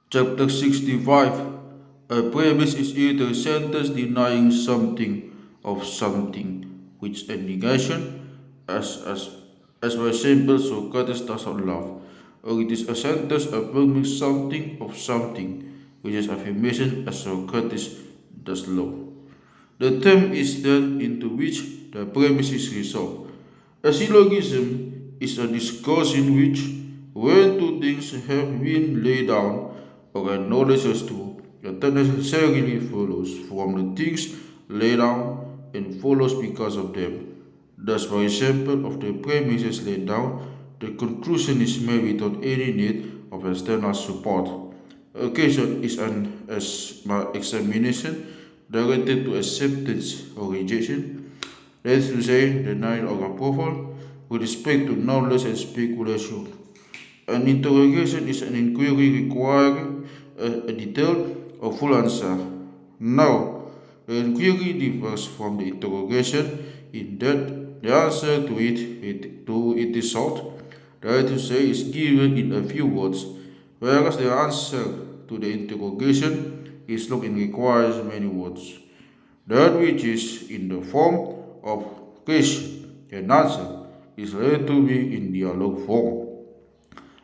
Chapter 65. A premise is either a sentence denying something of something, which a negation, as, as, as for example, Socrates does not love, or it is a sentence affirming something of something, which is affirmation, as Socrates does love. The term is that into which the premise is resolved. A syllogism is a discourse in which, when two things have been laid down or acknowledged as true, that necessarily follows from the things laid down and follows because of them. Thus, for example, of the premises laid down, the conclusion is made without any need of external support. Occasion is an examination directed to acceptance or rejection, that is to say, denial or approval, with respect to knowledge and speculation. An interrogation is an inquiry requiring a detailed or full answer. Now, the inquiry differs from the interrogation in that the answer to it is sought, that is to say, is given in a few words, whereas the answer to the interrogation is long and requires many words. That which is in the form of question and answer is said to be in dialogue form.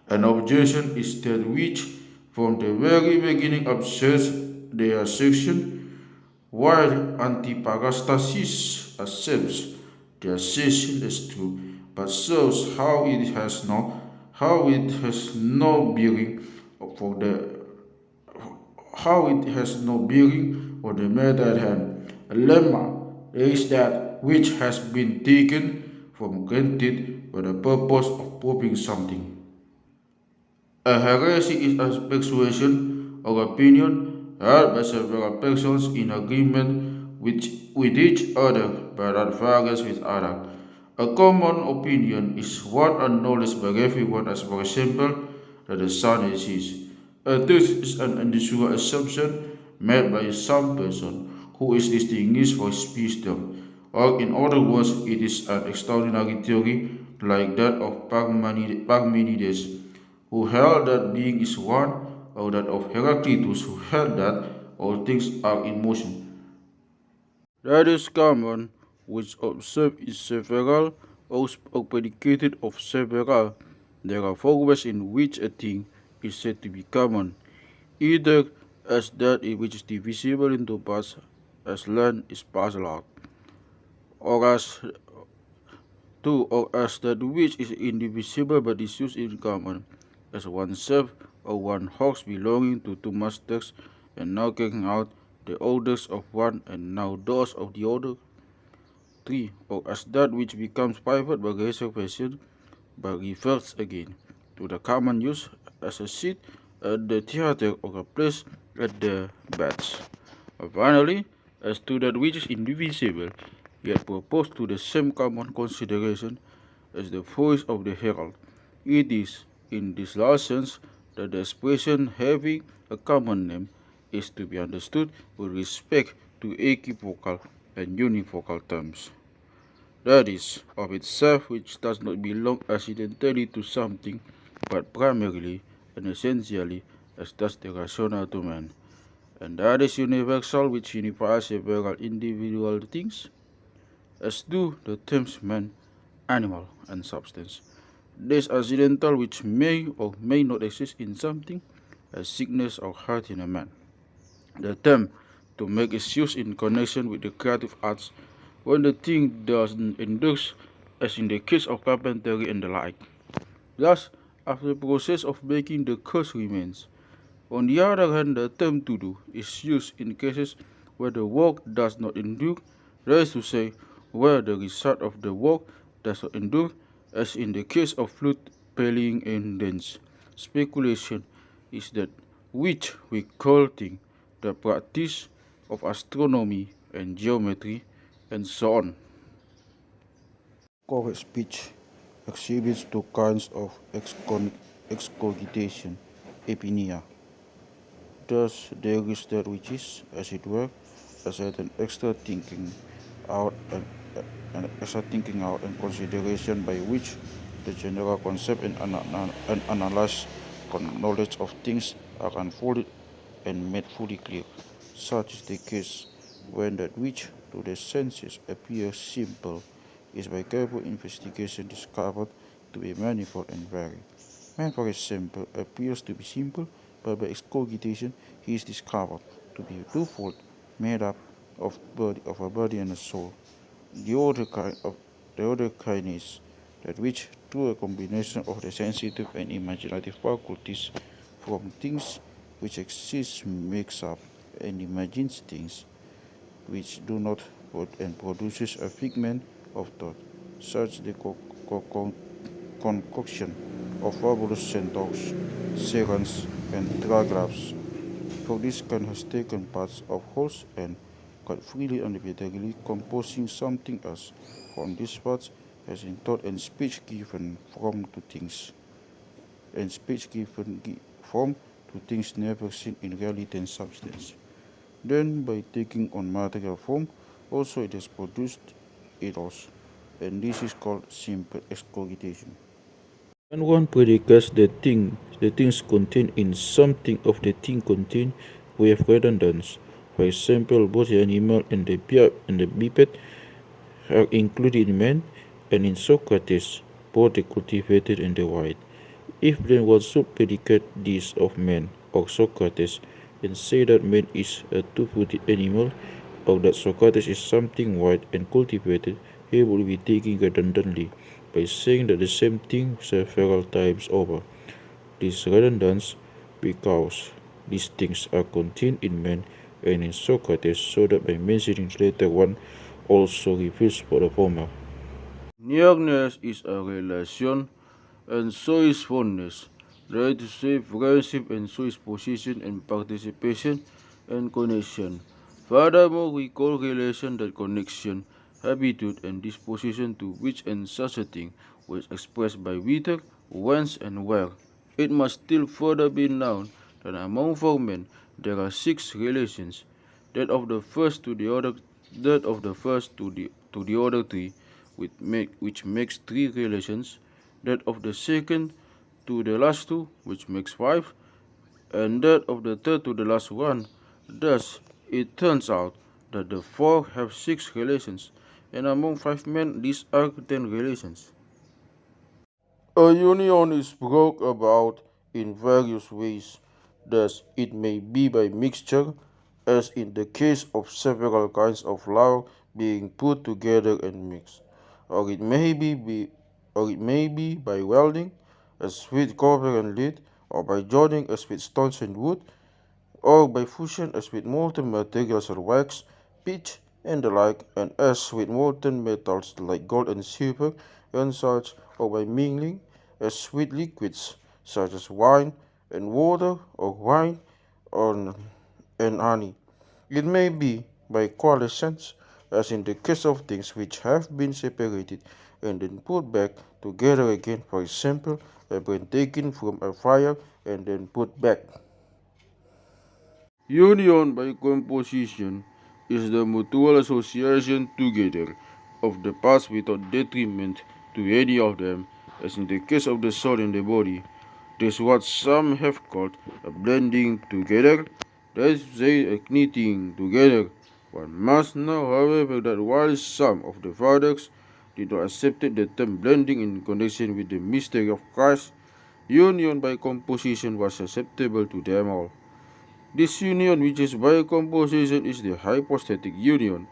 An objection is that which, from the very beginning, asserts their section, while antiparastasis accepts their section as true, but shows how it has no bearing for the how it has no bearing on the matter at hand. A lemma is that which has been taken from granted for the purpose of proving something. A heresy is a persuasion or opinion held by several persons in agreement with each other but at variance with others. A common opinion is one acknowledged by everyone, as for example, that the sun exists. A truth is an unusual assumption made by some person who is distinguished for his wisdom, or in other words, it is an extraordinary theory like that of Parmenides, who held that being is one, or that of Heraclitus, who held that all things are in motion. That is common, which observed is several, or predicated of several. There are four ways in which a thing is said to be common, either as that which is divisible into parts, as land is parcel out, or as or as that which is indivisible but is used in common, as oneself or one horse belonging to two masters, and now carrying out the orders of one and now those of the other. 3. Or as that which becomes private by reservation, but reverts again to the common use, as a seat at the theater or a place at the baths. Finally, as to that which is indivisible, yet proposed to the same common consideration as the voice of the herald. It is, in this last sense, that the expression having a common name is to be understood with respect to equivocal and univocal terms. That is, of itself which does not belong accidentally to something, but primarily and essentially as does the rational to man. And that is universal, which unifies several individual things, as do the terms man, animal, and substance. This accidental which may or may not exist in something, as sickness or health in a man. The term to make is used in connection with the creative arts when the thing doesn't endure, as in the case of carpentry and the like. Thus, after the process of making, the curse remains. On the other hand, the term to do is used in cases where the work does not endure, that is to say, where the result of the work does not endure, as in the case of flute playing and dance. Speculation is that which we call thing, the practice of astronomy and geometry, and so on. Correct speech exhibits two kinds of excogitation, epinia. Thus, there is that which is, as it were, a certain extra thinking out and consideration by which the general concept and analyzed knowledge of things are unfolded and made fully clear. Such is the case when that which to the senses appears simple is by careful investigation discovered to be manifold and varied. Man, for example, appears to be simple, but by excogitation he is discovered to be twofold, made up of a body and a soul. The other kind is that which, through a combination of the sensitive and imaginative faculties, from things which exist, makes up and imagines things which do not, and produces a figment of thought, such the concoction of fabulous centaurs, sirens, and trigraphs. For this kind has taken parts of wholes and quite freely and repeatedly composing something else. From these parts has in thought and speech given form to things, and speech given form to things never seen in reality and substance. Then, by taking on material form, also it has produced eros, and this is called simple excogitation. When one predicates the things contained in something of the thing contained, we have redundance. For example, both the animal and the biped are included in man, and in Socrates, both the cultivated and the wild. If then one should predicate this of man or Socrates, and say that man is a two-footed animal, or that Socrates is something wild and cultivated, he would be taking redundantly by saying that the same thing several times over. This redundance because these things are contained in man and in Socrates, so that by mentioning the latter one also reveals for the former. Nearness is a relation, and so is fondness. That is to say, friendship, and so is position and participation and connection. Furthermore, we call relation that connection, habitude, and disposition to which and such a thing was expressed by whither, whence, and where. It must still further be known that among four men there are six relations, that of the first to the other, that of the first to the other three, which makes three relations, that of the second to the last two, which makes five, and that of the third to the last one. Thus, it turns out that the four have six relations, and among five men these are 10 relations. A union is brought about in various ways. Thus, it may be by mixture, as in the case of several kinds of flour being put together and mixed, or it may be by welding, as with copper and lead, or by joining, as with stones and wood, or by fusion, as with molten materials or wax, pitch, and the like, and as with molten metals like gold and silver and such, or by mingling, as with liquids such as wine and water, or wine or, and honey. It may be by coalescence, as in the case of things which have been separated and then put back together again, for example, a brain taken from a fire and then put back. Union by composition is the mutual association together of the parts without detriment to any of them, as in the case of the soul and the body. This is what some have called a blending together, that is to say, a knitting together. One must know, however, that while some of the fathers did not accept the term blending in connection with the mystery of Christ, union by composition was acceptable to them all. This union, which is by composition, is the hypostatic union.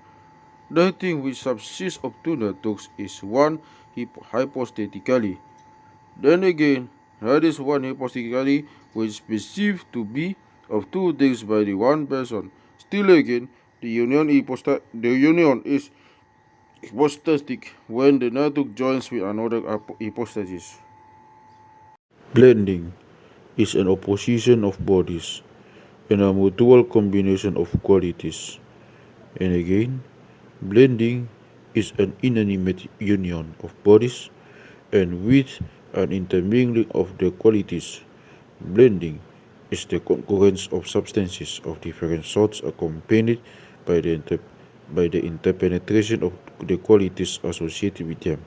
The thing which subsists of two natures is one hypostatically. Then again, that is one hypostatically which is perceived to be of two things by the one person. Still again, the union is hypostatic when the nature joins with another hypostasis. Blending is an opposition of bodies and a mutual combination of qualities. And again, blending is an inanimate union of bodies and with an intermingling of the qualities. Blending is the concurrence of substances of different sorts accompanied by the interpenetration of the qualities associated with them.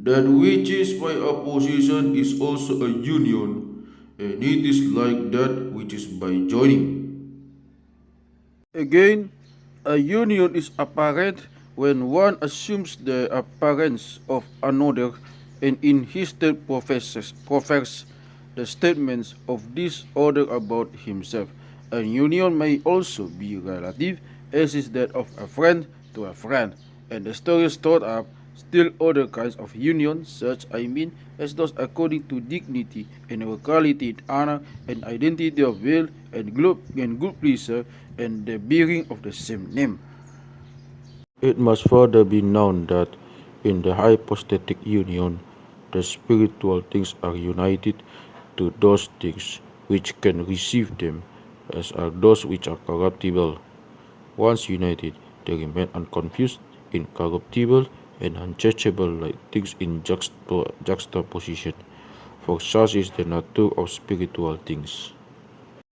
That which is by opposition is also a union, and it is like that which is by joining. Again, a union is apparent when one assumes the appearance of another and in his turn professes the statements of this other about himself. A union may also be relative, as is that of a friend to a friend, and the stories stored up still other kinds of unions, such as those according to dignity and equality in honor and identity of will and good pleasure and the bearing of the same name. It must further be known that in the hypostatic union, the spiritual things are united to those things which can receive them, as are those which are corruptible. Once united, they remain unconfused, incorruptible, and unchangeable like things in juxtaposition, for such is the nature of spiritual things.